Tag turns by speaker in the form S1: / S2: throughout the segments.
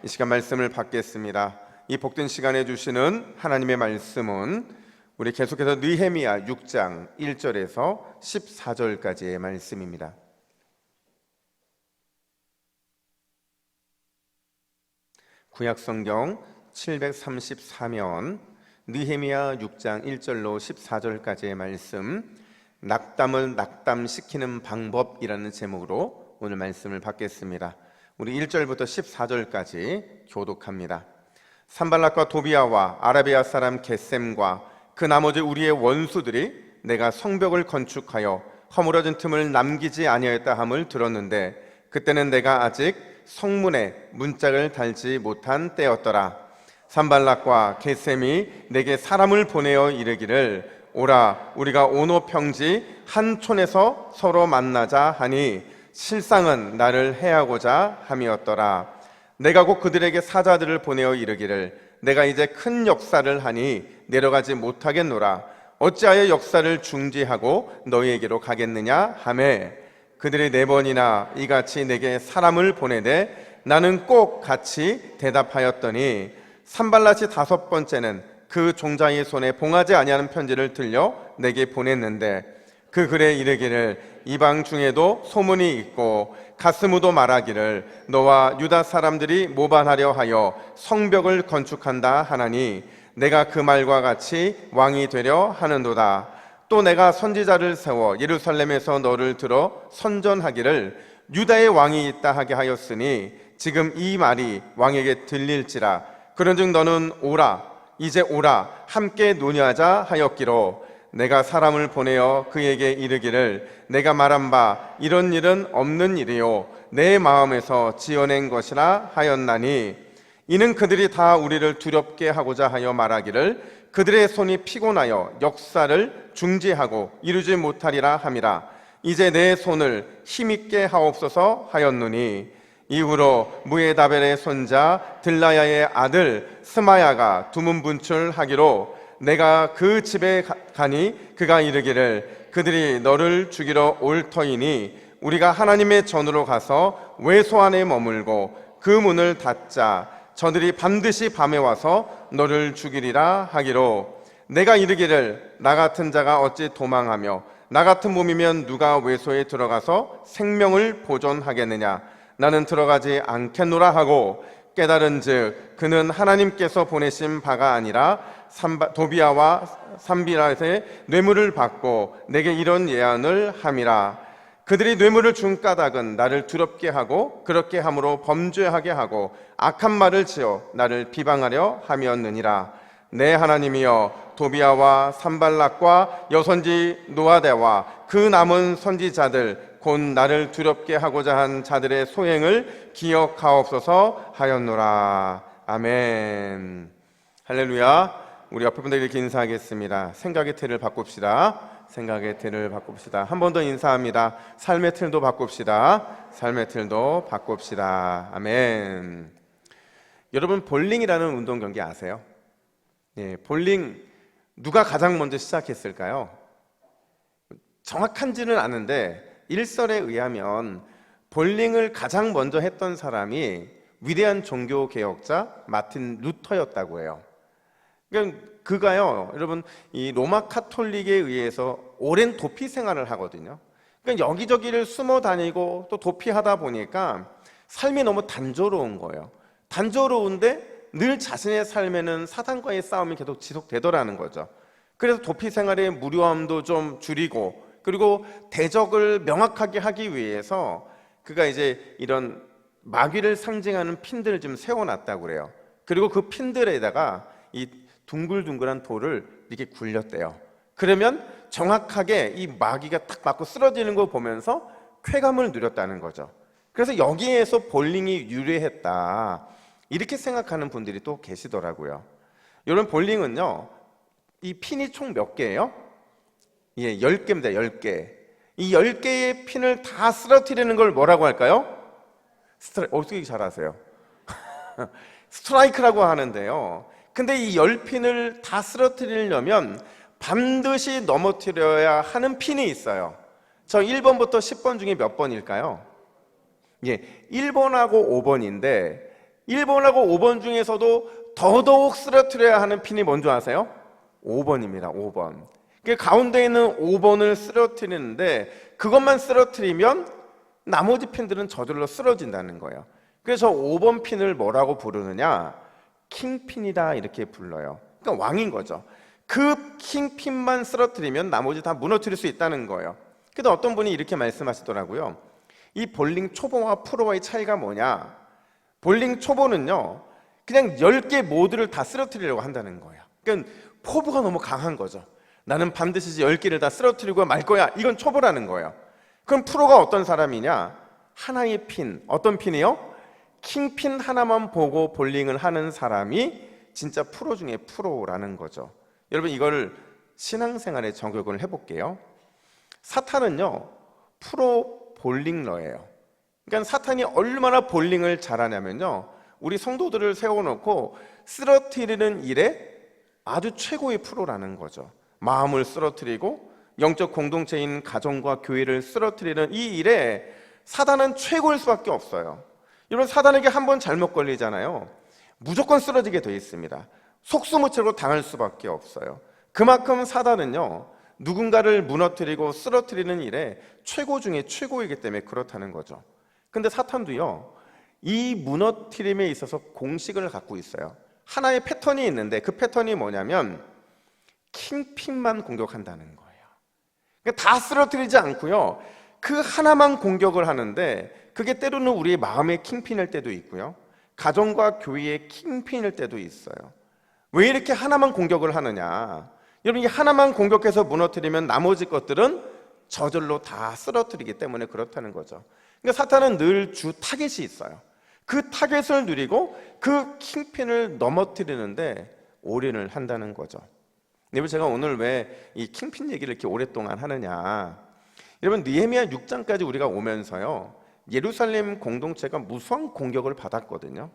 S1: 이 시간 말씀을 받겠습니다. 이 복된 시간에 주시는 하나님의 말씀은 우리 계속해서 느헤미야 6장 1절에서 14절까지의 말씀입니다. 구약성경 734면 느헤미야 6장 1절로 14절까지의 말씀, 낙담을 낙담시키는 방법이라는 제목으로 오늘 말씀을 받겠습니다. 우리 1절부터 14절까지 교독합니다. 산발락과 도비아와 아라비아 사람 겟셈과 그 나머지 우리의 원수들이 내가 성벽을 건축하여 허물어진 틈을 남기지 아니하였다 함을 들었는데 그때는 내가 아직 성문에 문짝을 달지 못한 때였더라. 산발락과 겟셈이 내게 사람을 보내어 이르기를 오라 우리가 오노 평지 한 촌에서 서로 만나자 하니 실상은 나를 해하고자 함이었더라. 내가 곧 그들에게 사자들을 보내어 이르기를 내가 이제 큰 역사를 하니 내려가지 못하겠노라. 어찌하여 역사를 중지하고 너희에게로 가겠느냐 하매 그들이 4번이나 이같이 내게 사람을 보내되 나는 꼭 같이 대답하였더니 산발랏이 5번째는 그 종자의 손에 봉하지 아니하는 편지를 들려 내게 보냈는데 그 글에 이르기를 이방 중에도 소문이 있고 가스무도 말하기를 너와 유다 사람들이 모반하려 하여 성벽을 건축한다 하나니 내가 그 말과 같이 왕이 되려 하는도다. 또 내가 선지자를 세워 예루살렘에서 너를 들어 선전하기를 유다의 왕이 있다 하게 하였으니 지금 이 말이 왕에게 들릴지라. 그런즉 너는 오라 이제 오라 함께 논의하자 하였기로 내가 사람을 보내어 그에게 이르기를 내가 말한 바 이런 일은 없는 일이요 내 마음에서 지어낸 것이라 하였나니 이는 그들이 다 우리를 두렵게 하고자 하여 말하기를 그들의 손이 피곤하여 역사를 중지하고 이루지 못하리라 함이라. 이제 내 손을 힘있게 하옵소서 하였노니 이후로 무에다벨의 손자 들라야의 아들 스마야가 두문분출하기로 내가 그 집에 가니 그가 이르기를 그들이 너를 죽이러 올 터이니 우리가 하나님의 전으로 가서 외소 안에 머물고 그 문을 닫자. 저들이 반드시 밤에 와서 너를 죽이리라 하기로 내가 이르기를 나 같은 자가 어찌 도망하며 나 같은 몸이면 누가 외소에 들어가서 생명을 보존하겠느냐. 나는 들어가지 않겠노라 하고 깨달은즉 그는 하나님께서 보내신 바가 아니라 도비아와 산비랏의 뇌물을 받고 내게 이런 예언을 함이라. 그들이 뇌물을 준 까닭은 나를 두렵게 하고 그렇게 함으로 범죄하게 하고 악한 말을 지어 나를 비방하려 함이었느니라. 내 하나님이여 도비아와 산발락과 여선지 노아데와 그 남은 선지자들 곧 나를 두렵게 하고자 한 자들의 소행을 기억하옵소서 하였노라. 아멘. 할렐루야. 우리 옆에 분들에게 이렇게 인사하겠습니다. 생각의 틀을 바꿉시다. 생각의 틀을 바꿉시다. 한 번 더 인사합니다. 삶의 틀도 바꿉시다. 삶의 틀도 바꿉시다. 아멘. 여러분 볼링이라는 운동 경기 아세요? 예, 볼링 누가 가장 먼저 시작했을까요? 정확한지는 아는데 일설에 의하면 볼링을 가장 먼저 했던 사람이 위대한 종교 개혁자 마틴 루터였다고 해요. 그가요, 여러분 이 로마 카톨릭에 의해서 오랜 도피 생활을 하거든요. 그러니까 여기저기를 숨어 다니고 또 도피하다 보니까 삶이 너무 단조로운 거예요. 단조로운데 늘 자신의 삶에는 사탄과의 싸움이 계속 지속되더라는 거죠. 그래서 도피 생활의 무료함도 좀 줄이고 그리고 대적을 명확하게 하기 위해서 그가 이제 이런 마귀를 상징하는 핀들을 좀 세워놨다고 그래요. 그리고 그 핀들에다가 이 둥글둥글한 돌을 이렇게 굴렸대요. 그러면 정확하게 이 마귀가 딱 맞고 쓰러지는 거 보면서 쾌감을 누렸다는 거죠. 그래서 여기에서 볼링이 유래했다 이렇게 생각하는 분들이 또 계시더라고요. 여러분 볼링은요 이 핀이 총 몇 개예요? 예, 10개입니다. 10개. 이 10개의 핀을 다 쓰러뜨리는 걸 뭐라고 할까요? 어떻게 잘 아세요? 스트라이크라고 하는데요. 근데 이 10핀을 다 쓰러뜨리려면 반드시 넘어뜨려야 하는 핀이 있어요. 저 1번부터 10번 중에 몇 번일까요? 예, 1번하고 5번인데 1번하고 5번 중에서도 더더욱 쓰러뜨려야 하는 핀이 뭔지 아세요? 5번입니다. 5번. 그 가운데 있는 5번을 쓰러뜨리는데 그것만 쓰러뜨리면 나머지 핀들은 저절로 쓰러진다는 거예요. 그래서 5번 핀을 뭐라고 부르느냐? 킹핀이다 이렇게 불러요. 그러니까 왕인 거죠. 그 킹핀만 쓰러뜨리면 나머지 다 무너뜨릴 수 있다는 거예요. 근데 어떤 분이 이렇게 말씀하시더라고요. 이 볼링 초보와 프로와의 차이가 뭐냐? 볼링 초보는요 그냥 10개 모두를 다 쓰러뜨리려고 한다는 거예요. 그러니까 포부가 너무 강한 거죠. 나는 반드시 10개를 다 쓰러뜨리고 말 거야. 이건 초보라는 거예요. 그럼 프로가 어떤 사람이냐? 하나의 핀, 어떤 핀이요? 킹핀 하나만 보고 볼링을 하는 사람이 진짜 프로 중에 프로라는 거죠. 여러분 이거를 신앙생활에 적용을 해볼게요. 사탄은요 프로 볼링러예요. 그러니까 사탄이 얼마나 볼링을 잘하냐면요 우리 성도들을 세워놓고 쓰러뜨리는 일에 아주 최고의 프로라는 거죠. 마음을 쓰러뜨리고 영적 공동체인 가정과 교회를 쓰러뜨리는 이 일에 사단은 최고일 수밖에 없어요. 여러분 사단에게 한번 잘못 걸리잖아요. 무조건 쓰러지게 되어 있습니다. 속수무책으로 당할 수밖에 없어요. 그만큼 사단은요 누군가를 무너뜨리고 쓰러뜨리는 일에 최고 중에 최고이기 때문에 그렇다는 거죠. 근데 사탄도요 이 무너뜨림에 있어서 공식을 갖고 있어요. 하나의 패턴이 있는데 그 패턴이 뭐냐면 킹핀만 공격한다는 거예요. 그러니까 다 쓰러뜨리지 않고요 그 하나만 공격을 하는데 그게 때로는 우리의 마음의 킹핀일 때도 있고요 가정과 교회의 킹핀일 때도 있어요. 왜 이렇게 하나만 공격을 하느냐? 여러분 이 하나만 공격해서 무너뜨리면 나머지 것들은 저절로 다 쓰러뜨리기 때문에 그렇다는 거죠. 그러니까 사탄은 늘 주 타겟이 있어요. 그 타겟을 누리고 그 킹핀을 넘어뜨리는데 올인을 한다는 거죠. 여러분 제가 오늘 왜 이 킹핀 얘기를 이렇게 오랫동안 하느냐? 여러분 느헤미야 6장까지 우리가 오면서요 예루살렘 공동체가 무수한 공격을 받았거든요.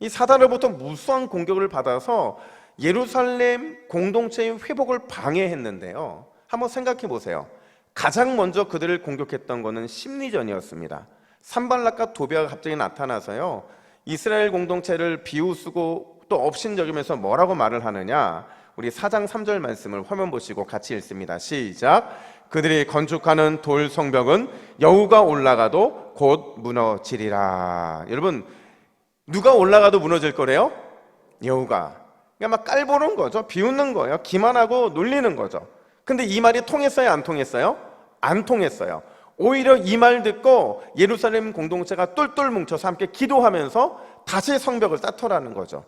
S1: 이 사단으로부터 무수한 공격을 받아서 예루살렘 공동체의 회복을 방해했는데요 한번 생각해 보세요. 가장 먼저 그들을 공격했던 것은 심리전이었습니다. 산발락과 도비아가 갑자기 나타나서요 이스라엘 공동체를 비웃고 또 업신여기면서 뭐라고 말을 하느냐? 우리 4장 3절 말씀을 화면 보시고 같이 읽습니다. 시작. 그들이 건축하는 돌 성벽은 여우가 올라가도 곧 무너지리라. 여러분 누가 올라가도 무너질 거래요? 여우가. 그러니까 막 깔보는 거죠. 비웃는 거예요. 기만하고 놀리는 거죠. 근데 이 말이 통했어요? 안 통했어요? 안 통했어요. 오히려 이 말 듣고 예루살렘 공동체가 똘똘 뭉쳐서 함께 기도하면서 다시 성벽을 쌓더라는 거죠.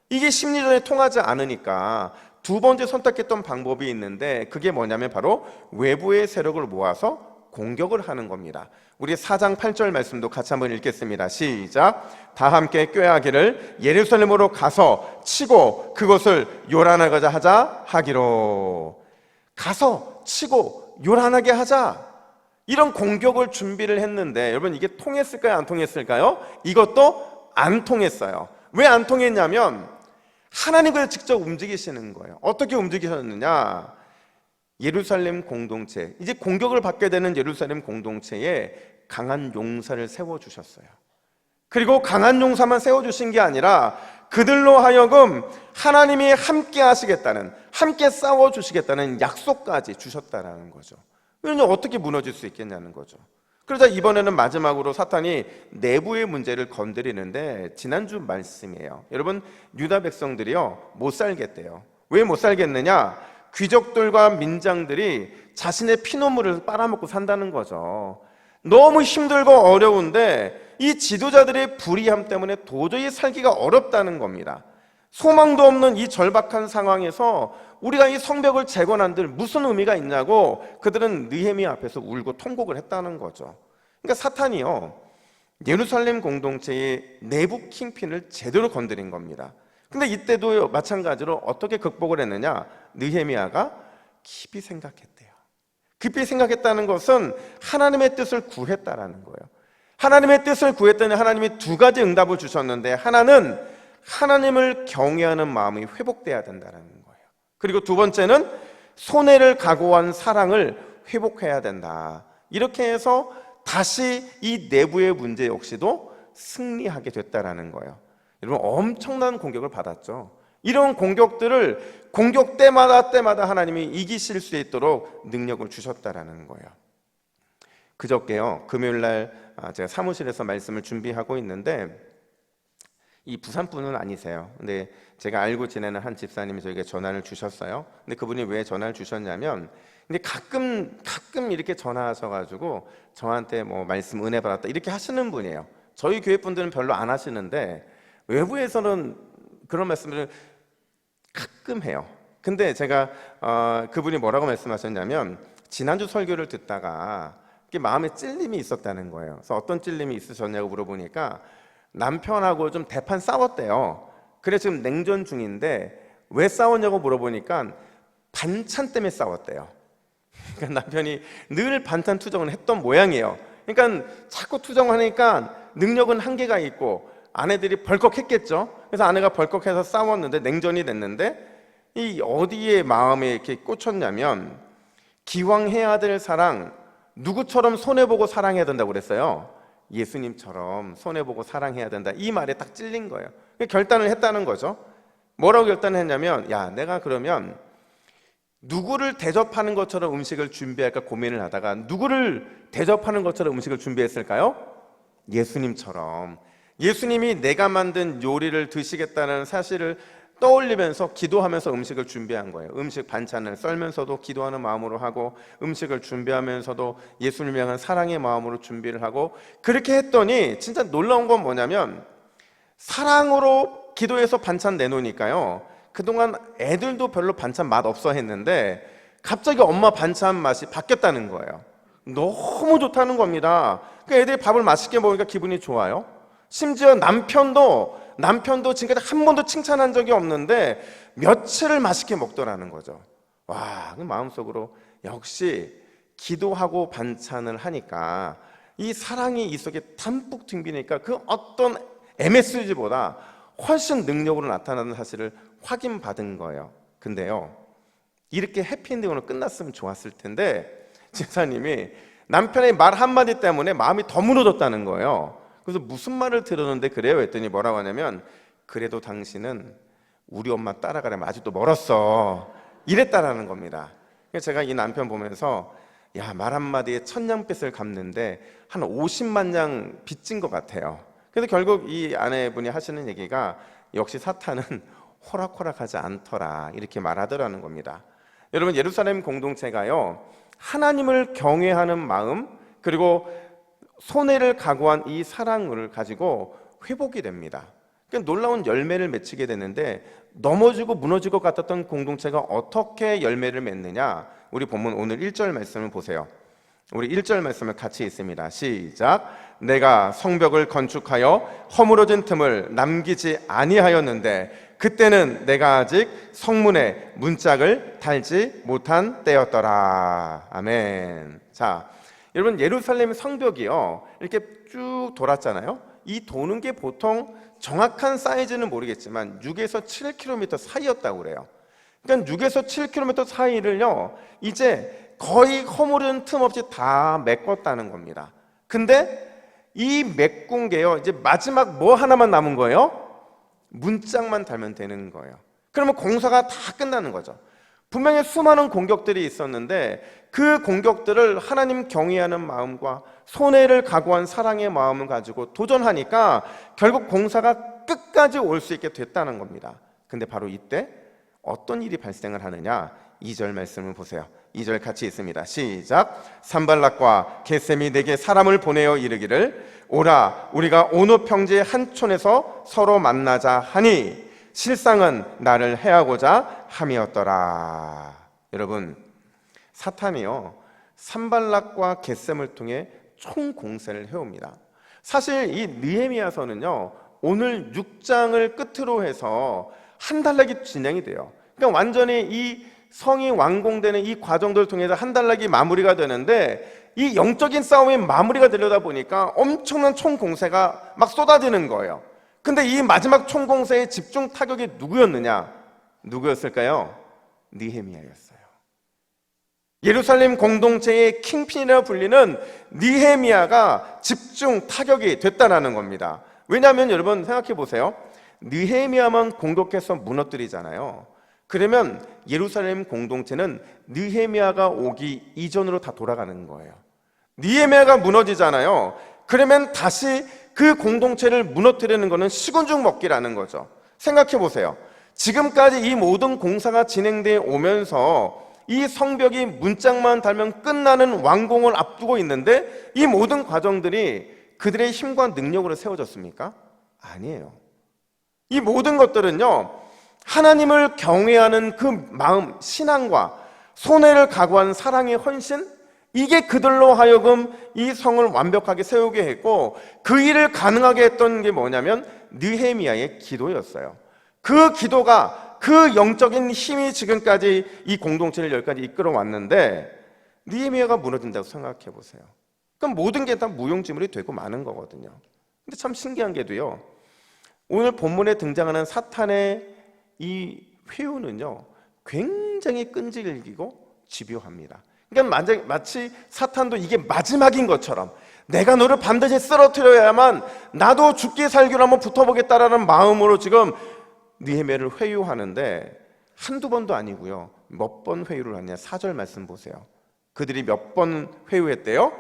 S1: 이게 심리전에 통하지 않으니까 두 번째 선택했던 방법이 있는데 그게 뭐냐면 바로 외부의 세력을 모아서 공격을 하는 겁니다. 우리 4장 8절 말씀도 같이 한번 읽겠습니다. 시작. 다 함께 꾀하기를 예루살렘으로 가서 치고 그것을 요란하게 하자 하기로. 가서 치고 요란하게 하자. 이런 공격을 준비를 했는데 여러분 이게 통했을까요? 안 통했을까요? 이것도 안 통했어요. 왜 안 통했냐면 하나님께서 직접 움직이시는 거예요. 어떻게 움직이셨느냐? 예루살렘 공동체, 이제 공격을 받게 되는 예루살렘 공동체에 강한 용사를 세워주셨어요. 그리고 강한 용사만 세워주신 게 아니라 그들로 하여금 하나님이 함께 하시겠다는, 함께 싸워주시겠다는 약속까지 주셨다는 거죠. 그러면 어떻게 무너질 수 있겠냐는 거죠. 그러자 이번에는 마지막으로 사탄이 내부의 문제를 건드리는데 지난주 말씀이에요. 여러분 유다 백성들이요 못 살겠대요. 왜 못 살겠느냐? 귀족들과 민장들이 자신의 피눈물을 빨아먹고 산다는 거죠. 너무 힘들고 어려운데 이 지도자들의 불의함 때문에 도저히 살기가 어렵다는 겁니다. 소망도 없는 이 절박한 상황에서 우리가 이 성벽을 재건한들 무슨 의미가 있냐고 그들은 느헤미야 앞에서 울고 통곡을 했다는 거죠. 그러니까 사탄이요 예루살렘 공동체의 내부 킹핀을 제대로 건드린 겁니다. 근데 이때도 마찬가지로 어떻게 극복을 했느냐? 느헤미야가 깊이 생각했대요. 깊이 생각했다는 것은 하나님의 뜻을 구했다라는 거예요. 하나님의 뜻을 구했더니 하나님이 두 가지 응답을 주셨는데 하나는 하나님을 경외하는 마음이 회복돼야 된다는 거예요. 그리고 두 번째는 손해를 각오한 사랑을 회복해야 된다. 이렇게 해서 다시 이 내부의 문제 역시도 승리하게 됐다라는 거예요. 여러분 엄청난 공격을 받았죠. 이런 공격들을 공격 때마다 하나님이 이기실 수 있도록 능력을 주셨다라는 거예요. 그저께요, 금요일날 제가 사무실에서 말씀을 준비하고 있는데 이 부산분은 아니세요. 근데 제가 알고 지내는 한 집사님이 저에게 전화를 주셨어요. 근데 그분이 왜 전화를 주셨냐면, 근데 가끔 이렇게 전화하셔가지고 저한테 뭐 말씀 은혜 받았다 이렇게 하시는 분이에요. 저희 교회 분들은 별로 안 하시는데 외부에서는 그런 말씀을 가끔 해요. 근데 제가 그분이 뭐라고 말씀하셨냐면, 지난주 설교를 듣다가 마음에 찔림이 있었다는 거예요. 그래서 어떤 찔림이 있으셨냐고 물어보니까 남편하고 좀 대판 싸웠대요. 그래서 지금 냉전 중인데 왜 싸웠냐고 물어보니까 반찬 때문에 싸웠대요. 그러니까 남편이 늘 반찬 투정을 했던 모양이에요. 그러니까 자꾸 투정하니까 능력은 한계가 있고 아내들이 벌컥했겠죠. 그래서 아내가 벌컥해서 싸웠는데 냉전이 됐는데, 이 어디에 마음에 이렇게 꽂혔냐면, 기왕 해야 될 사랑 누구처럼 손해보고 사랑해야 된다고 그랬어요. 예수님처럼 손해보고 사랑해야 된다, 이 말에 딱 찔린 거예요. 결단을 했다는 거죠. 뭐라고 결단을 했냐면, 야, 내가 그러면 누구를 대접하는 것처럼 음식을 준비할까 고민을 하다가 누구를 대접하는 것처럼 음식을 준비했을까요? 예수님처럼. 예수님이 내가 만든 요리를 드시겠다는 사실을 떠올리면서 기도하면서 음식을 준비한 거예요. 음식 반찬을 썰면서도 기도하는 마음으로 하고, 음식을 준비하면서도 예수님을 향한 사랑의 마음으로 준비를 하고, 그렇게 했더니 진짜 놀라운 건 뭐냐면, 사랑으로 기도해서 반찬 내놓으니까요, 그동안 애들도 별로 반찬 맛 없어 했는데 갑자기 엄마 반찬 맛이 바뀌었다는 거예요. 너무 좋다는 겁니다. 애들이 밥을 맛있게 먹으니까 기분이 좋아요. 심지어 남편도 지금까지 한 번도 칭찬한 적이 없는데 며칠을 맛있게 먹더라는 거죠. 와, 마음속으로 역시 기도하고 반찬을 하니까 이 사랑이 이 속에 담뿍 튕기니까 그 어떤 MSG보다 훨씬 능력으로 나타나는 사실을 확인받은 거예요. 근데요, 이렇게 해피엔딩으로 끝났으면 좋았을 텐데 집사님이 남편의 말 한마디 때문에 마음이 더 무너졌다는 거예요. 그래서 무슨 말을 들었는데 그래요? 했더니 뭐라고 하냐면, 그래도 당신은 우리 엄마 따라가려면 아직도 멀었어, 이랬다라는 겁니다. 그래서 제가 이 남편 보면서, 야, 말 한마디에 천냥빚을 갚는데 한 50만 냥 빚진 것 같아요. 그래서 결국 이 아내분이 하시는 얘기가, 역시 사탄은 호락호락하지 않더라, 이렇게 말하더라는 겁니다. 여러분, 예루살렘 공동체가요, 하나님을 경외하는 마음, 그리고 손해를 각오한 이 사랑을 가지고 회복이 됩니다. 그러니까 놀라운 열매를 맺히게 되는데, 넘어지고 무너질 것 같았던 공동체가 어떻게 열매를 맺느냐, 우리 본문 오늘 1절 말씀을 보세요. 우리 1절 말씀을 같이 읽습니다. 시작. 내가 성벽을 건축하여 허물어진 틈을 남기지 아니하였는데 그때는 내가 아직 성문에 문짝을 달지 못한 때였더라. 아멘. 자, 여러분, 예루살렘 성벽이요, 이렇게 쭉 돌았잖아요. 이 도는 게 보통 정확한 사이즈는 모르겠지만 6에서 7km 사이였다고 그래요. 그러니까 6에서 7km 사이를요, 이제 거의 허물은 틈 없이 다 메꿨다는 겁니다. 근데 이 메꾼 게요, 이제 마지막 뭐 하나만 남은 거예요? 문짝만 달면 되는 거예요. 그러면 공사가 다 끝나는 거죠. 분명히 수많은 공격들이 있었는데 그 공격들을 하나님 경외하는 마음과 손해를 각오한 사랑의 마음을 가지고 도전하니까 결국 공사가 끝까지 올 수 있게 됐다는 겁니다. 근데 바로 이때 어떤 일이 발생을 하느냐, 2절 말씀을 보세요. 2절 같이 있습니다. 시작. 산발락과 게셈이 내게 사람을 보내어 이르기를, 오라, 우리가 오노 평지의 한 촌에서 서로 만나자 하니 실상은 나를 해하고자 함이었더라. 여러분, 사탄이요, 산발락과 게셈을 통해 총공세를 해옵니다. 사실 이 느헤미야서는요, 오늘 6장을 끝으로 해서 한 달락이 진행이 돼요. 그러니까 완전히 이 성이 완공되는 이 과정들을 통해서 한 달락이 마무리가 되는데, 이 영적인 싸움이 마무리가 되려다 보니까 엄청난 총공세가 막 쏟아지는 거예요. 근데 이 마지막 총공세의 집중 타격이 누구였느냐? 누구였을까요? 느헤미야였어요. 예루살렘 공동체의 킹핀이라 불리는 느헤미야가 집중 타격이 됐다라는 겁니다. 왜냐하면 여러분 생각해 보세요. 느헤미야만 공격해서 무너뜨리잖아요. 그러면 예루살렘 공동체는 느헤미야가 오기 이전으로 다 돌아가는 거예요. 느헤미야가 무너지잖아요. 그러면 다시 그 공동체를 무너뜨리는 것은 식은죽 먹기라는 거죠. 생각해 보세요. 지금까지 이 모든 공사가 진행되어 오면서 이 성벽이 문짝만 달면 끝나는 완공을 앞두고 있는데 이 모든 과정들이 그들의 힘과 능력으로 세워졌습니까? 아니에요. 이 모든 것들은요, 하나님을 경외하는 그 마음, 신앙과 손해를 각오한 사랑의 헌신, 이게 그들로 하여금 이 성을 완벽하게 세우게 했고, 그 일을 가능하게 했던 게 뭐냐면 느헤미야의 기도였어요. 그 기도가, 그 영적인 힘이 지금까지 이 공동체를 여기까지 이끌어 왔는데, 느헤미야가 무너진다고 생각해 보세요. 그럼 모든 게 다 무용지물이 되고 마는 거거든요. 근데 참 신기한 게도요, 오늘 본문에 등장하는 사탄의 이 회유는요, 굉장히 끈질기고 집요합니다. 그러니까 마치 사탄도 이게 마지막인 것처럼, 내가 너를 반드시 쓰러뜨려야만 나도 죽기 살기로 한번 붙어보겠다라는 마음으로 지금 느헤미야를 회유하는데, 한두 번도 아니고요, 몇 번 회유를 하냐. 4절 말씀 보세요. 그들이 몇 번 회유했대요?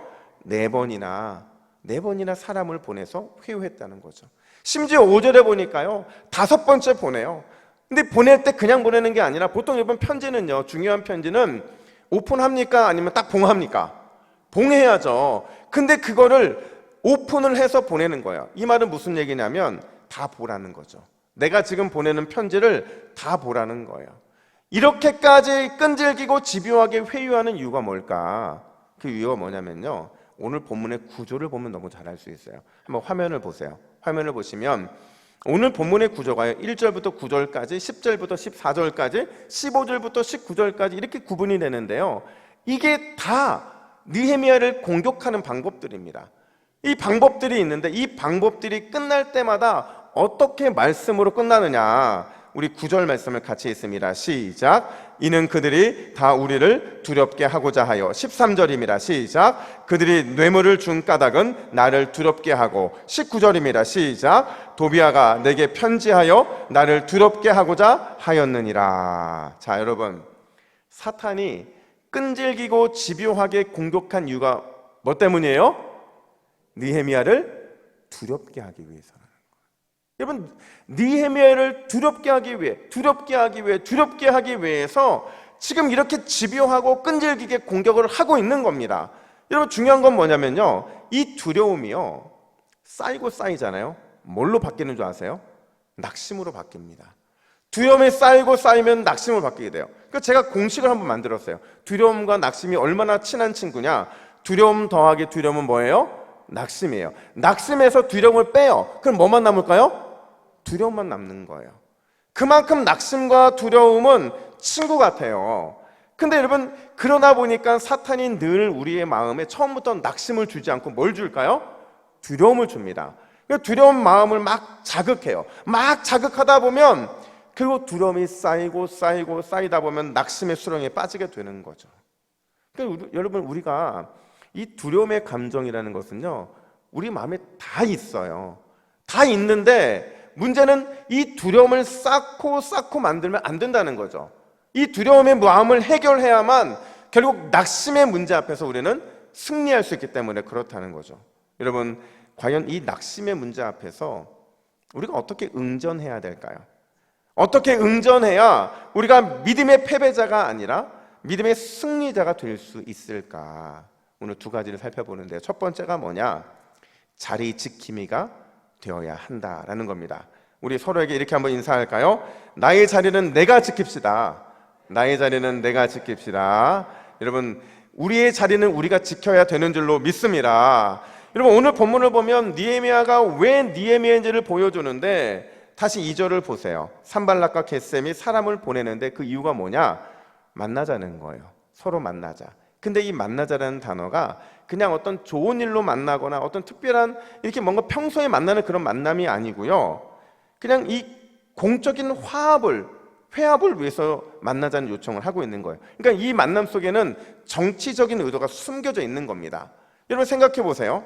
S1: 4번이나 사람을 보내서 회유했다는 거죠. 심지어 5절에 보니까요, 5번째 보내요. 근데 보낼 때 그냥 보내는 게 아니라, 보통 이번 편지는요, 중요한 편지는 오픈합니까? 아니면 딱 봉합니까? 봉해야죠. 근데 그거를 오픈을 해서 보내는 거예요. 이 말은 무슨 얘기냐면 다 보라는 거죠. 내가 지금 보내는 편지를 다 보라는 거예요. 이렇게까지 끈질기고 집요하게 회유하는 이유가 뭘까? 그 이유가 뭐냐면요, 오늘 본문의 구조를 보면 너무 잘 알 수 있어요. 한번 화면을 보세요. 화면을 보시면 오늘 본문의 구조가요, 1절부터 9절까지, 10절부터 14절까지, 15절부터 19절까지 이렇게 구분이 되는데요, 이게 다 느헤미야를 공격하는 방법들입니다. 이 방법들이 있는데, 이 방법들이 끝날 때마다 어떻게 말씀으로 끝나느냐, 우리 9절 말씀을 같이 읽습니다. 시작. 이는 그들이 다 우리를 두렵게 하고자 하여. 13절입니다. 시작. 그들이 뇌물을 준 까닭은 나를 두렵게 하고. 19절입니다. 시작. 도비아가 내게 편지하여 나를 두렵게 하고자 하였느니라. 자, 여러분, 사탄이 끈질기고 집요하게 공격한 이유가 뭐 때문이에요? 느헤미야를 두렵게 하기 위해서라는 거예요. 여러분, 느헤미야를 두렵게 하기 위해서 지금 이렇게 집요하고 끈질기게 공격을 하고 있는 겁니다. 여러분, 중요한 건 뭐냐면요, 이 두려움이요, 쌓이고 쌓이잖아요. 뭘로 바뀌는 줄 아세요? 낙심으로 바뀝니다. 두려움이 쌓이고 쌓이면 낙심으로 바뀌게 돼요. 그래서 제가 공식을 한번 만들었어요. 두려움과 낙심이 얼마나 친한 친구냐. 두려움 더하기 두려움은 뭐예요? 낙심이에요. 낙심에서 두려움을 빼요. 그럼 뭐만 남을까요? 두려움만 남는 거예요. 그만큼 낙심과 두려움은 친구 같아요. 근데 여러분, 그러다 보니까 사탄이 늘 우리의 마음에 처음부터 낙심을 주지 않고 뭘 줄까요? 두려움을 줍니다. 두려운 마음을 막 자극해요. 막 자극하다 보면 결국 두려움이 쌓이다 보면 낙심의 수렁에 빠지게 되는 거죠. 그러니까 여러분, 우리가 이 두려움의 감정이라는 것은요, 우리 마음에 다 있어요. 다 있는데 문제는 이 두려움을 쌓고 만들면 안 된다는 거죠. 이 두려움의 마음을 해결해야만 결국 낙심의 문제 앞에서 우리는 승리할 수 있기 때문에 그렇다는 거죠. 여러분, 과연 이 낙심의 문제 앞에서 우리가 어떻게 응전해야 될까요? 어떻게 응전해야 우리가 믿음의 패배자가 아니라 믿음의 승리자가 될 수 있을까? 오늘 두 가지를 살펴보는데요, 첫 번째가 뭐냐? 자리 지킴이가 되어야 한다라는 겁니다. 우리 서로에게 이렇게 한번 인사할까요? 나의 자리는 내가 지킵시다. 나의 자리는 내가 지킵시다. 여러분, 우리의 자리는 우리가 지켜야 되는 줄로 믿습니다. 여러분, 오늘 본문을 보면 느헤미야가 왜 느헤미야인지를 보여주는데, 다시 2절을 보세요. 산발락과 겟셈이 사람을 보내는데 그 이유가 뭐냐? 만나자는 거예요. 서로 만나자. 근데 이 만나자라는 단어가 그냥 어떤 좋은 일로 만나거나 어떤 특별한 이렇게 뭔가 평소에 만나는 그런 만남이 아니고요, 그냥 이 공적인 회합을 위해서 만나자는 요청을 하고 있는 거예요. 그러니까 이 만남 속에는 정치적인 의도가 숨겨져 있는 겁니다. 여러분, 생각해 보세요.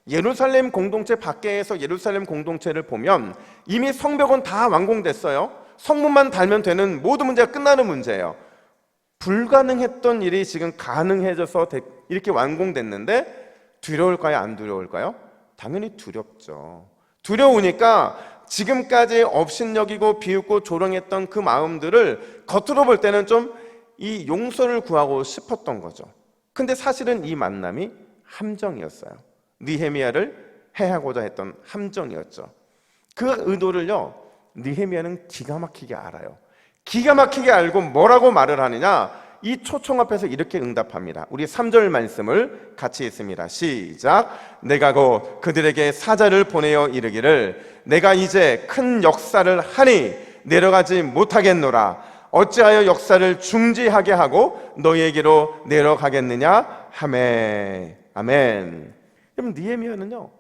S1: 예루살렘 공동체 밖에서 예루살렘 공동체를 보면 이미 성벽은 다 완공됐어요. 성문만 달면 되는 모든 문제가 끝나는 문제예요. 불가능했던 일이 지금 가능해져서 이렇게 완공됐는데 두려울까요? 안 두려울까요? 당연히 두렵죠. 두려우니까 지금까지 업신여기고 비웃고 조롱했던 그 마음들을 겉으로 볼 때는 좀 이 용서를 구하고 싶었던 거죠. 근데 사실은 이 만남이 함정이었어요. 느헤미야를 해하고자 했던 함정이었죠. 그 의도를요, 느헤미야는 기가 막히게 알아요. 기가 막히게 알고 뭐라고 말을 하느냐, 이 초청 앞에서 이렇게 응답합니다. 우리 3절 말씀을 같이 읽습니다. 시작. 내가 곧 그들에게 사자를 보내어 이르기를 내가 이제 큰 역사를 하니 내려가지 못하겠노라. 어찌하여 역사를 중지하게 하고 너희에게로 내려가겠느냐 하매. 아멘. 그럼 느헤미야는요,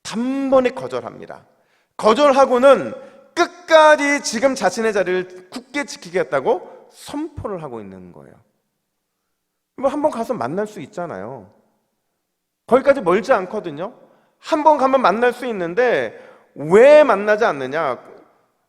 S1: 단번에 거절합니다. 거절하고는 끝까지 지금 자신의 자리를 굳게 지키겠다고 선포를 하고 있는 거예요. 한번 가서 만날 수 있잖아요. 거기까지 멀지 않거든요. 한번 가면 만날 수 있는데 왜 만나지 않느냐?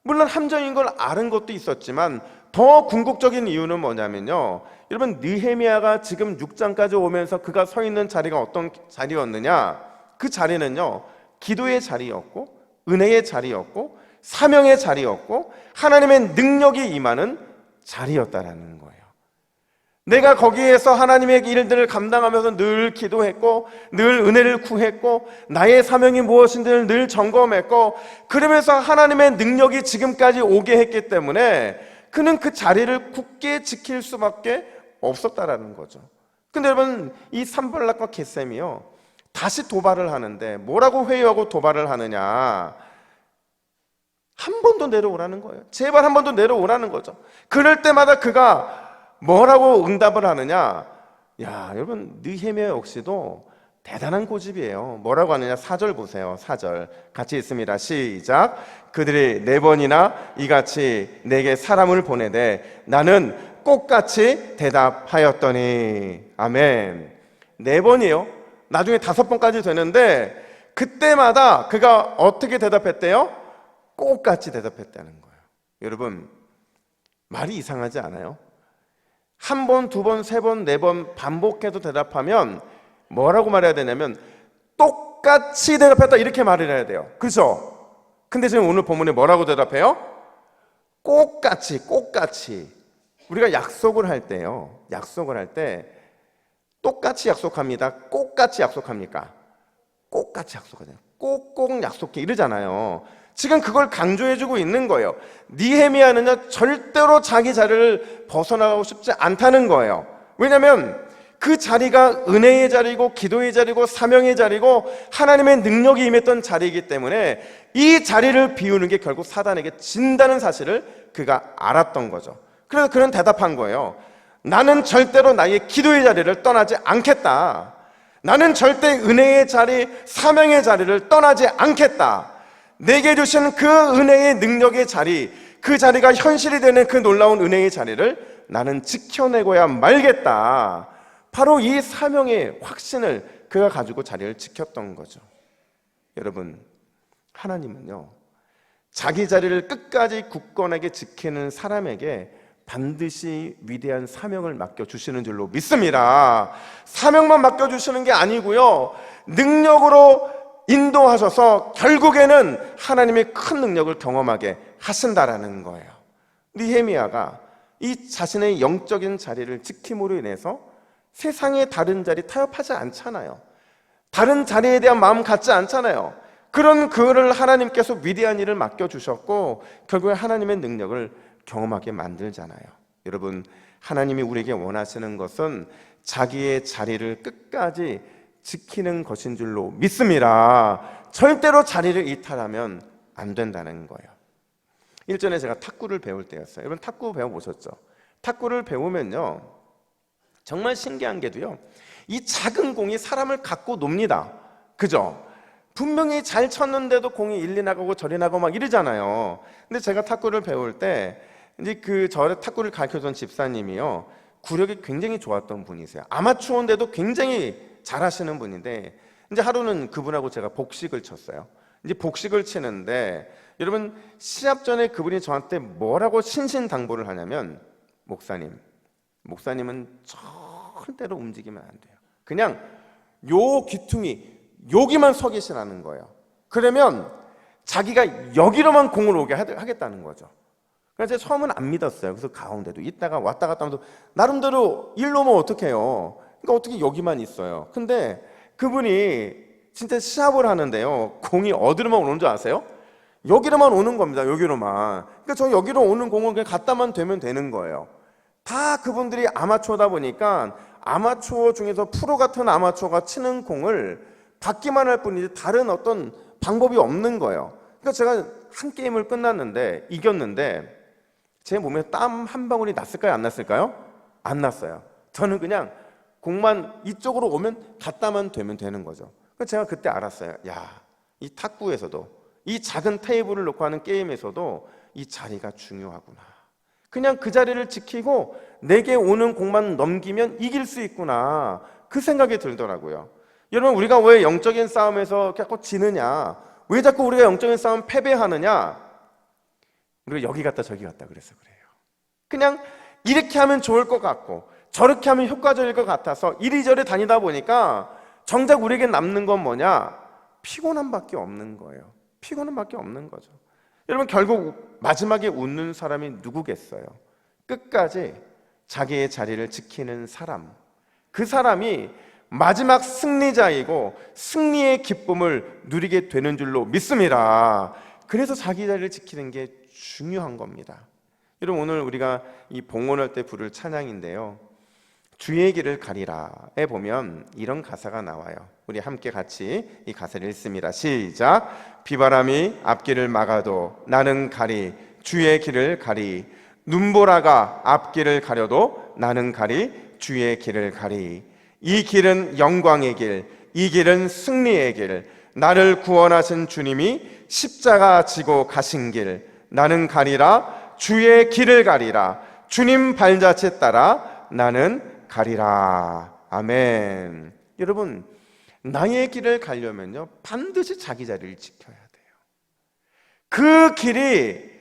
S1: 물론 함정인 걸 아는 것도 있었지만 더 궁극적인 이유는 뭐냐면요, 여러분, 느헤미야가 지금 6장까지 오면서 그가 서 있는 자리가 어떤 자리였느냐? 그 자리는요, 기도의 자리였고 은혜의 자리였고 사명의 자리였고 하나님의 능력이 임하는 자리였다라는 거예요. 내가 거기에서 하나님의 일들을 감당하면서 늘 기도했고 늘 은혜를 구했고 나의 사명이 무엇인지를 늘 점검했고 그러면서 하나님의 능력이 지금까지 오게 했기 때문에 그는 그 자리를 굳게 지킬 수밖에 없었다라는 거죠. 근데 여러분, 이 산발락과 겟셈이요, 다시 도발을 하는데 뭐라고 회유하고 도발을 하느냐? 한 번 더 내려오라는 거예요. 제발 한 번 더 내려오라는 거죠. 그럴 때마다 그가 뭐라고 응답을 하느냐? 야, 여러분, 느헤미야 역시도 대단한 고집이에요. 뭐라고 하느냐? 4절 보세요. 4절 같이 읽습니다. 시작. 그들이 4번이나 이같이 내게 사람을 보내되 나는 똑같이 대답하였더니. 아멘. 4번이에요. 나중에 5번까지 되는데 그때마다 그가 어떻게 대답했대요? 똑같이 대답했다는 거예요. 여러분, 말이 이상하지 않아요? 한 번, 두 번, 세 번, 네 번 반복해서 대답하면 뭐라고 말해야 되냐면 똑같이 대답했다 이렇게 말을 해야 돼요. 그렇죠? 근데 지금 오늘 본문에 뭐라고 대답해요? 똑같이. 우리가 약속을 할 때요, 약속을 할 때 똑같이 약속합니다, 똑같이 약속합니까? 똑같이 약속하잖아요. 꼭꼭 약속해 이러잖아요. 지금 그걸 강조해주고 있는 거예요. 느헤미야는요, 절대로 자기 자리를 벗어나가고 싶지 않다는 거예요. 왜냐하면 그 자리가 은혜의 자리고 기도의 자리고 사명의 자리고 하나님의 능력이 임했던 자리이기 때문에 이 자리를 비우는 게 결국 사단에게 진다는 사실을 그가 알았던 거죠. 그래서 그는 대답한 거예요. 나는 절대로 나의 기도의 자리를 떠나지 않겠다. 나는 절대 은혜의 자리, 사명의 자리를 떠나지 않겠다. 내게 주신 그 은혜의 능력의 자리, 그 자리가 현실이 되는 그 놀라운 은혜의 자리를 나는 지켜내고야 말겠다. 바로 이 사명의 확신을 그가 가지고 자리를 지켰던 거죠. 여러분, 하나님은요, 자기 자리를 끝까지 굳건하게 지키는 사람에게 반드시 위대한 사명을 맡겨주시는 줄로 믿습니다. 사명만 맡겨주시는 게 아니고요, 능력으로 인도하셔서 결국에는 하나님의 큰 능력을 경험하게 하신다라는 거예요. 느헤미야가 이 자신의 영적인 자리를 지킴으로 인해서 세상의 다른 자리 타협하지 않잖아요. 다른 자리에 대한 마음 갖지 않잖아요. 그런 그를 하나님께서 위대한 일을 맡겨주셨고 결국에 하나님의 능력을 경험하게 만들잖아요. 여러분, 하나님이 우리에게 원하시는 것은 자기의 자리를 끝까지 지키는 것인 줄로 믿습니다. 절대로 자리를 이탈하면 안 된다는 거예요. 일전에 제가 탁구를 배울 때였어요. 여러분, 탁구 배워보셨죠? 탁구를 배우면요, 정말 신기한 게도요, 이 작은 공이 사람을 갖고 놉니다. 그죠? 분명히 잘 쳤는데도 공이 일리 나가고 저리 나가고 막 이러잖아요. 근데 제가 탁구를 배울 때 이제 저를 탁구를 가르쳐준 집사님이요, 구력이 굉장히 좋았던 분이세요. 아마추어인데도 굉장히 잘하시는 분인데, 이제 하루는 그분하고 제가 복식을 쳤어요. 이제 복식을 치는데 여러분 시합 전에 그분이 저한테 뭐라고 신신당부를 하냐면 목사님은 절대로 움직이면 안 돼요. 그냥 요 귀퉁이 여기만 서 계시라는 거예요. 그러면 자기가 여기로만 공을 오게 하겠다는 거죠. 그래서 제가 처음은 안 믿었어요. 그래서 가운데도 있다가 왔다 갔다 하면서 나름대로 일로 오면 어떡해요. 그러니까 어떻게 여기만 있어요. 근데 그분이 진짜 시합을 하는데요, 공이 어디로만 오는 줄 아세요? 여기로만 오는 겁니다. 여기로만. 그러니까 저 여기로 오는 공을 그냥 갖다만 대면 되는 거예요. 다 그분들이 아마추어다 보니까 아마추어 중에서 프로 같은 아마추어가 치는 공을 받기만 할 뿐이지 다른 어떤 방법이 없는 거예요. 그러니까 제가 한 게임을 끝났는데 이겼는데 제 몸에 땀 한 방울이 났을까요? 안 났을까요? 안 났어요. 저는 그냥 공만 이쪽으로 오면 갖다만 되면 되는 거죠. 그래서 제가 그때 알았어요. 야, 이 탁구에서도 이 작은 테이블을 놓고 하는 게임에서도 이 자리가 중요하구나. 그냥 그 자리를 지키고 내게 오는 공만 넘기면 이길 수 있구나. 그 생각이 들더라고요. 여러분 우리가 왜 영적인 싸움에서 자꾸 지느냐? 왜 자꾸 우리가 영적인 싸움 패배하느냐? 우리가 여기 갔다 저기 갔다 그래서 그래요. 그냥 이렇게 하면 좋을 것 같고 저렇게 하면 효과적일 것 같아서 이리저리 다니다 보니까 정작 우리에게 남는 건 뭐냐? 피곤함밖에 없는 거예요. 피곤함밖에 없는 거죠. 여러분 결국 마지막에 웃는 사람이 누구겠어요? 끝까지 자기의 자리를 지키는 사람. 그 사람이 마지막 승리자이고 승리의 기쁨을 누리게 되는 줄로 믿습니다. 그래서 자기 자리를 지키는 게 중요한 겁니다. 여러분 오늘 우리가 이 봉헌할 때 부를 찬양인데요, 주의 길을 가리라에 보면 이런 가사가 나와요. 우리 함께 같이 이 가사를 읽습니다. 시작. 비바람이 앞길을 막아도 나는 가리, 주의 길을 가리. 눈보라가 앞길을 가려도 나는 가리, 주의 길을 가리. 이 길은 영광의 길, 이 길은 승리의 길. 나를 구원하신 주님이 십자가 지고 가신 길. 나는 가리라, 주의 길을 가리라. 주님 발자취 따라 나는 가리라. 아멘. 여러분 나의 길을 가려면요 반드시 자기 자리를 지켜야 돼요. 그 길이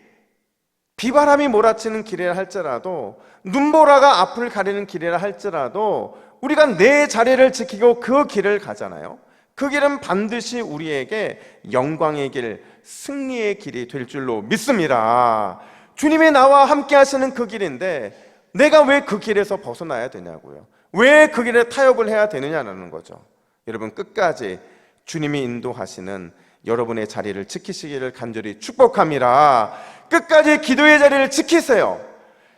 S1: 비바람이 몰아치는 길이라 할지라도 눈보라가 앞을 가리는 길이라 할지라도 우리가 내 자리를 지키고 그 길을 가잖아요. 그 길은 반드시 우리에게 영광의 길, 승리의 길이 될 줄로 믿습니다. 주님이 나와 함께 하시는 그 길인데 내가 왜 그 길에서 벗어나야 되냐고요. 왜 그 길에 타협을 해야 되느냐는 거죠. 여러분 끝까지 주님이 인도하시는 여러분의 자리를 지키시기를 간절히 축복합니다. 끝까지 기도의 자리를 지키세요.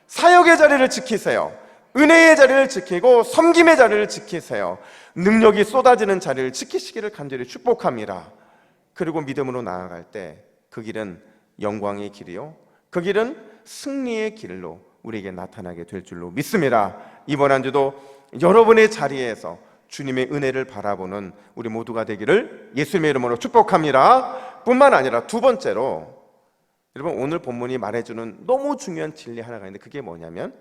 S1: 사역의 자리를 지키세요. 은혜의 자리를 지키고 섬김의 자리를 지키세요. 능력이 쏟아지는 자리를 지키시기를 간절히 축복합니다. 그리고 믿음으로 나아갈 때 그 길은 영광의 길이요, 그 길은 승리의 길로 우리에게 나타나게 될 줄로 믿습니다. 이번 한 주도 여러분의 자리에서 주님의 은혜를 바라보는 우리 모두가 되기를 예수님의 이름으로 축복합니다. 뿐만 아니라 두 번째로 여러분 오늘 본문이 말해주는 너무 중요한 진리 하나가 있는데 그게 뭐냐면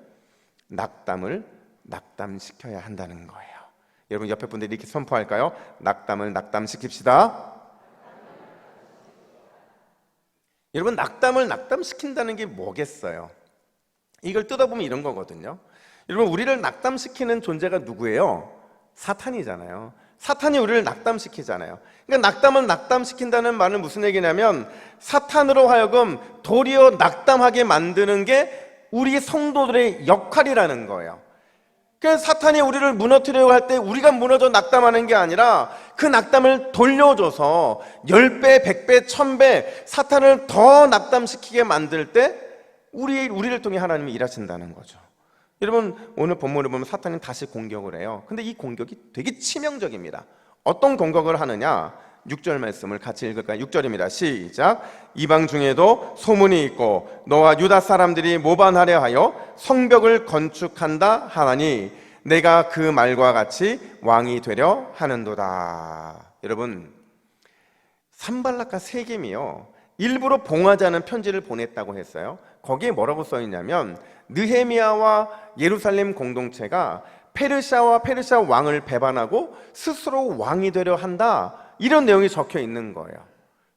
S1: 낙담을 낙담시켜야 한다는 거예요. 여러분 옆에 분들이 이렇게 선포할까요? 낙담을 낙담시킵시다. 여러분 낙담을 낙담시킨다는 게 뭐겠어요? 이걸 뜯어보면 이런 거거든요. 여러분 우리를 낙담시키는 존재가 누구예요? 사탄이잖아요. 사탄이 우리를 낙담시키잖아요. 그러니까 낙담을 낙담시킨다는 말은 무슨 얘기냐면 사탄으로 하여금 도리어 낙담하게 만드는 게 우리 성도들의 역할이라는 거예요. 그래서 사탄이 우리를 무너뜨리려고 할 때 우리가 무너져 낙담하는 게 아니라 그 낙담을 돌려줘서 10배, 100배, 1000배 사탄을 더 낙담시키게 만들 때 우리를 통해 하나님이 일하신다는 거죠. 여러분 오늘 본문을 보면 사탄이 다시 공격을 해요. 근데 이 공격이 되게 치명적입니다. 어떤 공격을 하느냐? 6절 말씀을 같이 읽을까요? 6절입니다. 시작. 이방 중에도 소문이 있고 너와 유다 사람들이 모반하려 하여 성벽을 건축한다 하나니 내가 그 말과 같이 왕이 되려 하는도다. 여러분 산발락과 세겜이요 일부러 봉하지 않은 편지를 보냈다고 했어요. 거기에 뭐라고 써 있냐면 느헤미야와 예루살렘 공동체가 페르시아와 페르시아 왕을 배반하고 스스로 왕이 되려 한다, 이런 내용이 적혀 있는 거예요.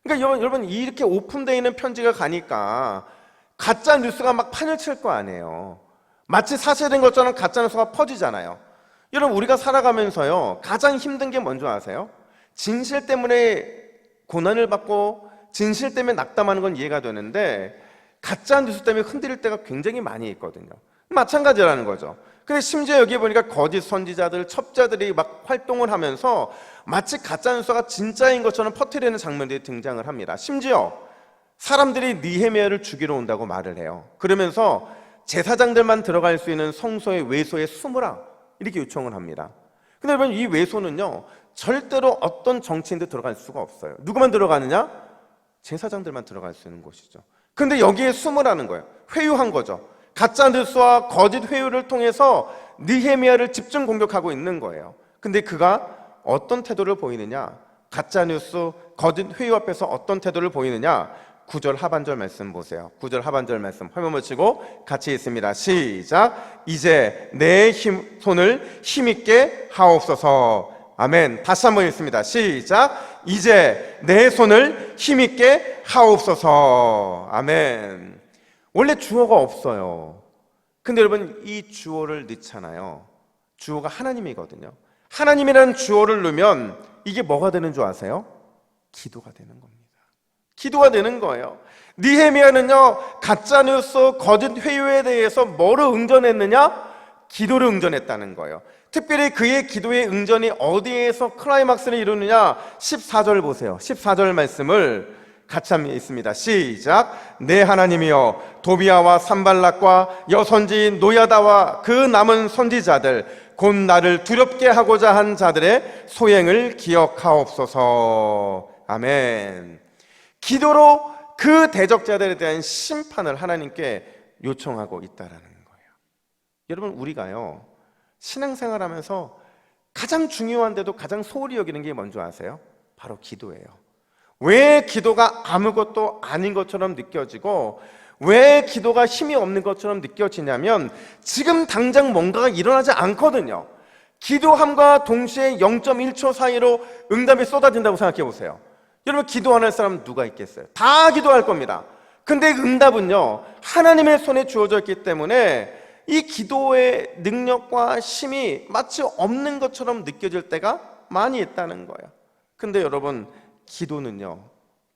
S1: 그러니까 여러분, 이렇게 오픈되어 있는 편지가 가니까 가짜 뉴스가 막 판을 칠 거 아니에요. 마치 사실인 것처럼 가짜 뉴스가 퍼지잖아요. 여러분, 우리가 살아가면서요, 가장 힘든 게 뭔지 아세요? 진실 때문에 고난을 받고 진실 때문에 낙담하는 건 이해가 되는데, 가짜 뉴스 때문에 흔들릴 때가 굉장히 많이 있거든요. 마찬가지라는 거죠. 근데 심지어 여기 보니까 거짓 선지자들, 첩자들이 막 활동을 하면서 마치 가짜 뉴스가 진짜인 것처럼 퍼뜨리는 장면들이 등장을 합니다. 심지어 사람들이 느헤미야를 죽이러 온다고 말을 해요. 그러면서 제사장들만 들어갈 수 있는 성소의 외소에 숨으라, 이렇게 요청을 합니다. 근데 여러분, 이 외소는요, 절대로 어떤 정치인도 들어갈 수가 없어요. 누구만 들어가느냐? 제사장들만 들어갈 수 있는 곳이죠. 근데 여기에 숨으라는 거예요. 회유한 거죠. 가짜 뉴스와 거짓 회유를 통해서 느헤미야를 집중 공격하고 있는 거예요. 근데 그가 어떤 태도를 보이느냐? 가짜 뉴스, 거짓 회유 앞에서 어떤 태도를 보이느냐? 9절 하반절 말씀 보세요. 9절 하반절 말씀 화면을 치고 같이 있습니다. 시작. 이제 내 손을 힘있게 하옵소서. 아멘. 다시 한번 읽습니다. 시작. 이제 내 손을 힘있게 하옵소서. 아멘. 원래 주어가 없어요. 근데 여러분, 이 주어를 넣잖아요. 주어가 하나님이거든요. 하나님이라는 주어를 넣으면 이게 뭐가 되는 줄 아세요? 기도가 되는 겁니다. 기도가 되는 거예요. 느헤미야는요, 가짜뉴스, 거짓 회유에 대해서 뭐를 응전했느냐? 기도를 응전했다는 거예요. 특별히 그의 기도의 응전이 어디에서 클라이막스를 이루느냐? 14절 보세요. 14절 말씀을 같이 한번 있습니다. 시작. 내 하나님이여, 도비아와 산발락과 여선지인 노야다와 그 남은 선지자들, 곧 나를 두렵게 하고자 한 자들의 소행을 기억하옵소서. 아멘. 기도로 그 대적자들에 대한 심판을 하나님께 요청하고 있다라는 거예요. 여러분, 우리가요, 신앙생활하면서 가장 중요한데도 가장 소홀히 여기는 게 뭔지 아세요? 바로 기도예요. 왜 기도가 아무것도 아닌 것처럼 느껴지고, 왜 기도가 힘이 없는 것처럼 느껴지냐면, 지금 당장 뭔가가 일어나지 않거든요. 기도함과 동시에 0.1초 사이로 응답이 쏟아진다고 생각해 보세요. 여러분, 기도하는 사람 누가 있겠어요? 다 기도할 겁니다. 근데 응답은요, 하나님의 손에 주어져 있기 때문에 이 기도의 능력과 힘이 마치 없는 것처럼 느껴질 때가 많이 있다는 거예요. 근데 여러분,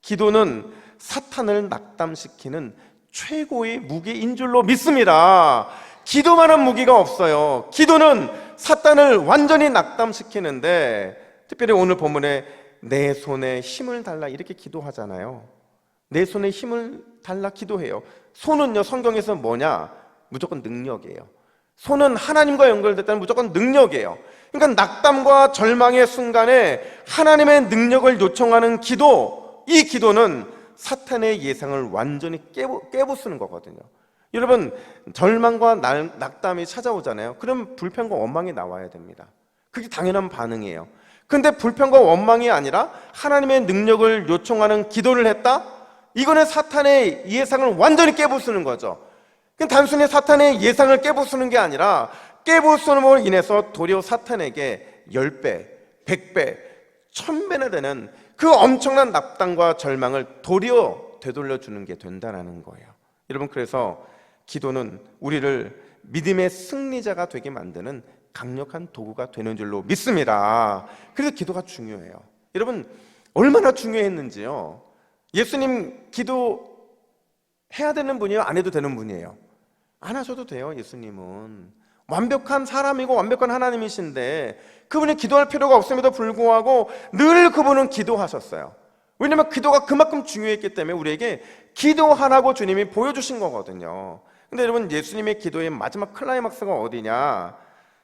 S1: 기도는 사탄을 낙담시키는 최고의 무기인 줄로 믿습니다. 기도만한 무기가 없어요. 기도는 사탄을 완전히 낙담시키는데, 특별히 오늘 본문에 내 손에 힘을 달라 이렇게 기도하잖아요. 내 손에 힘을 달라 기도해요. 손은요, 성경에서 뭐냐? 무조건 능력이에요. 손은 하나님과 연결됐다는 무조건 능력이에요. 그러니까 낙담과 절망의 순간에 하나님의 능력을 요청하는 기도, 이 기도는 사탄의 예상을 완전히 깨부수는 거거든요. 여러분, 절망과 낙담이 찾아오잖아요. 그럼 불평과 원망이 나와야 됩니다. 그게 당연한 반응이에요. 근데 불평과 원망이 아니라 하나님의 능력을 요청하는 기도를 했다? 이거는 사탄의 예상을 완전히 깨부수는 거죠. 단순히 사탄의 예상을 깨부수는 게 아니라, 깨부수는으로 인해서 도리어 사탄에게 10배, 100배, 1000배나 되는 그 엄청난 낙담과 절망을 도리어 되돌려주는 게 된다는 거예요. 여러분, 그래서 기도는 우리를 믿음의 승리자가 되게 만드는 강력한 도구가 되는 줄로 믿습니다. 그래서 기도가 중요해요. 여러분, 얼마나 중요했는지요. 예수님 기도 해야 되는 분이에요? 안 해도 되는 분이에요? 안 하셔도 돼요. 예수님은 완벽한 사람이고 완벽한 하나님이신데 그분이 기도할 필요가 없음에도 불구하고 늘 그분은 기도하셨어요. 왜냐하면 기도가 그만큼 중요했기 때문에 우리에게 기도하라고 주님이 보여주신 거거든요. 근데 여러분, 예수님의 기도의 마지막 클라이막스가 어디냐?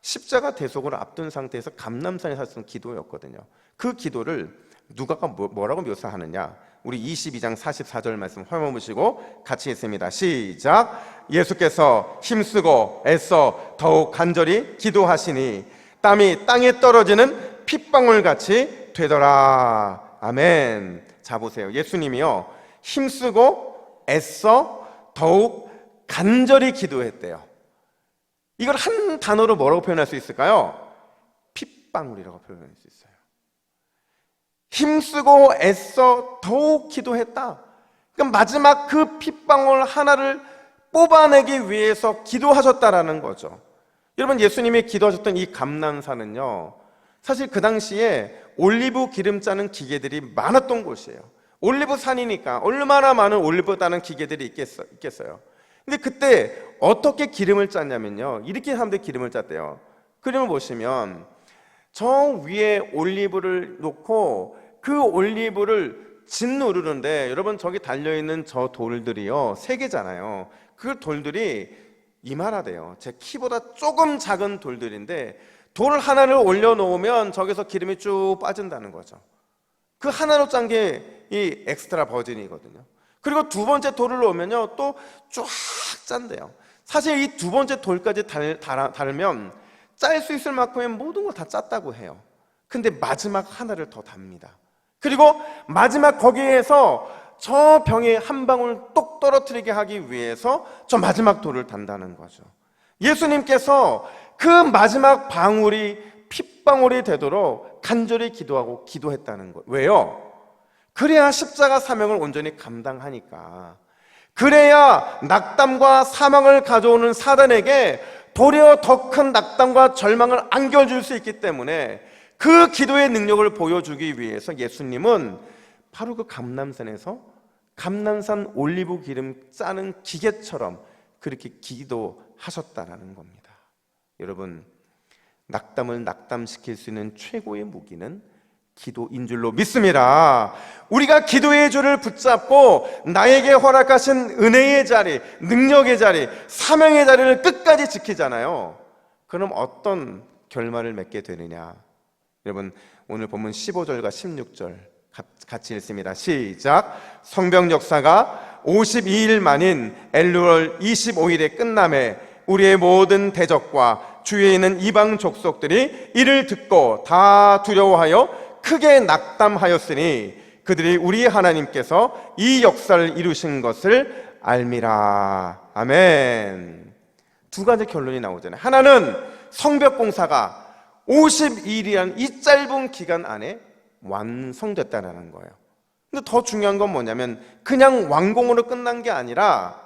S1: 십자가 대속을 앞둔 상태에서 감람산에 섰던 기도였거든요. 그 기도를 누가가 뭐라고 묘사하느냐? 우리 22장 44절 말씀 화면 보시고 같이 읽습니다. 시작. 예수께서 힘쓰고 애써 더욱 간절히 기도하시니 땀이 땅에 떨어지는 핏방울같이 되더라. 아멘. 자, 보세요. 예수님이요, 힘쓰고 애써 더욱 간절히 기도했대요. 이걸 한 한 단어로 뭐라고 표현할 수 있을까요? 핏방울이라고 표현할 수 있어요. 힘쓰고 애써 더욱 기도했다. 그러니까 마지막 그 핏방울 하나를 뽑아내기 위해서 기도하셨다라는 거죠. 여러분, 예수님이 기도하셨던 이 감난산은요, 사실 그 당시에 올리브 기름 짜는 기계들이 많았던 곳이에요. 올리브 산이니까 얼마나 많은 올리브 따는 기계들이 있겠어요. 근데 그때 어떻게 기름을 짰냐면요, 이렇게 사람들이 기름을 짰대요. 그림을 보시면 저 위에 올리브를 놓고 그 올리브를 짓누르는데, 여러분 저기 달려있는 저 돌들이요 3개잖아요. 그 돌들이 이만하대요. 제 키보다 조금 작은 돌들인데 돌 하나를 올려놓으면 저기서 기름이 쭉 빠진다는 거죠. 그 하나로 짠 게 이 엑스트라 버진이거든요. 그리고 두 번째 돌을 놓으면요 또 쫙 짠대요. 사실 이 두 번째 돌까지 달면 짤 수 있을 만큼의 모든 걸 다 짰다고 해요. 근데 마지막 하나를 더 답니다. 그리고 마지막 거기에서 저 병에 한 방울 똑 떨어뜨리게 하기 위해서 저 마지막 돌을 단다는 거죠. 예수님께서 그 마지막 방울이 핏방울이 되도록 간절히 기도하고 기도했다는 거예요. 왜요? 그래야 십자가 사명을 온전히 감당하니까. 그래야 낙담과 사망을 가져오는 사단에게 도리어 더 큰 낙담과 절망을 안겨줄 수 있기 때문에 그 기도의 능력을 보여주기 위해서 예수님은 바로 그 감람산에서 감람산 올리브 기름 짜는 기계처럼 그렇게 기도하셨다라는 겁니다. 여러분, 낙담을 낙담시킬 수 있는 최고의 무기는 기도인 줄로 믿습니다. 우리가 기도의 줄을 붙잡고 나에게 허락하신 은혜의 자리, 능력의 자리, 사명의 자리를 끝까지 지키잖아요. 그럼 어떤 결말을 맺게 되느냐? 여러분, 오늘 본문 15절과 16절 같이 읽습니다. 시작. 성병 역사가 52일 만인 엘루월 25일에 끝남에 우리의 모든 대적과 주위에 있는 이방 족속들이 이를 듣고 다 두려워하여 크게 낙담하였으니 그들이 우리 하나님께서 이 역사를 이루신 것을 알미라. 아멘. 두 가지 결론이 나오잖아요. 하나는 성벽공사가 52일이라는 이 짧은 기간 안에 완성됐다는 거예요. 근데 더 중요한 건 뭐냐면 그냥 완공으로 끝난 게 아니라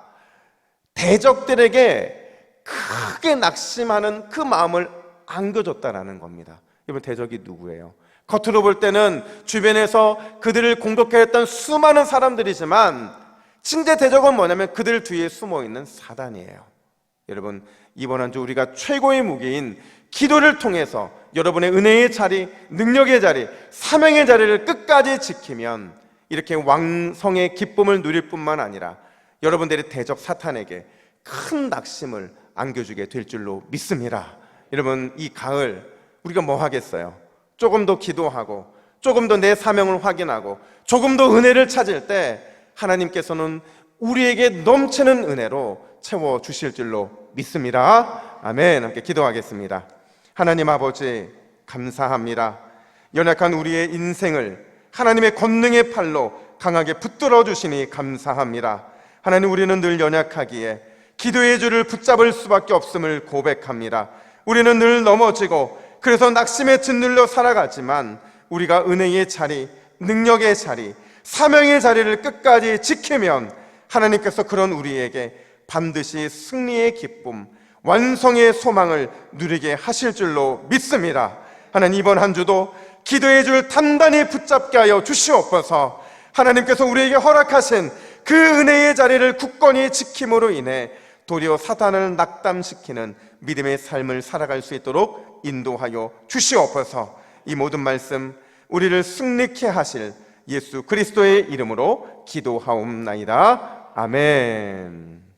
S1: 대적들에게 크게 낙심하는 그 마음을 안겨줬다는 겁니다. 여러분, 대적이 누구예요? 겉으로 볼 때는 주변에서 그들을 공격했던 수많은 사람들이지만 진짜 대적은 뭐냐면 그들 뒤에 숨어있는 사단이에요. 여러분, 이번 한 주 우리가 최고의 무기인 기도를 통해서 여러분의 은혜의 자리, 능력의 자리, 사명의 자리를 끝까지 지키면 이렇게 왕성의 기쁨을 누릴 뿐만 아니라 여러분들의 대적 사탄에게 큰 낙심을 안겨주게 될 줄로 믿습니다. 여러분, 이 가을 우리가 뭐 하겠어요? 조금 더 기도하고 조금 더 내 사명을 확인하고 조금 더 은혜를 찾을 때 하나님께서는 우리에게 넘치는 은혜로 채워주실 줄로 믿습니다. 아멘. 함께 기도하겠습니다. 하나님 아버지, 감사합니다. 연약한 우리의 인생을 하나님의 권능의 팔로 강하게 붙들어 주시니 감사합니다. 하나님, 우리는 늘 연약하기에 기도의 줄을 붙잡을 수밖에 없음을 고백합니다. 우리는 늘 넘어지고 그래서 낙심에 짓눌려 살아가지만 우리가 은혜의 자리, 능력의 자리, 사명의 자리를 끝까지 지키면 하나님께서 그런 우리에게 반드시 승리의 기쁨, 완성의 소망을 누리게 하실 줄로 믿습니다. 하나님, 이번 한 주도 기도의 줄 단단히 붙잡게 하여 주시옵소서. 하나님께서 우리에게 허락하신 그 은혜의 자리를 굳건히 지킴으로 인해 도리어 사탄을 낙담시키는 믿음의 삶을 살아갈 수 있도록 인도하여 주시옵소서. 이 모든 말씀 우리를 승리케 하실 예수 그리스도의 이름으로 기도하옵나이다. 아멘.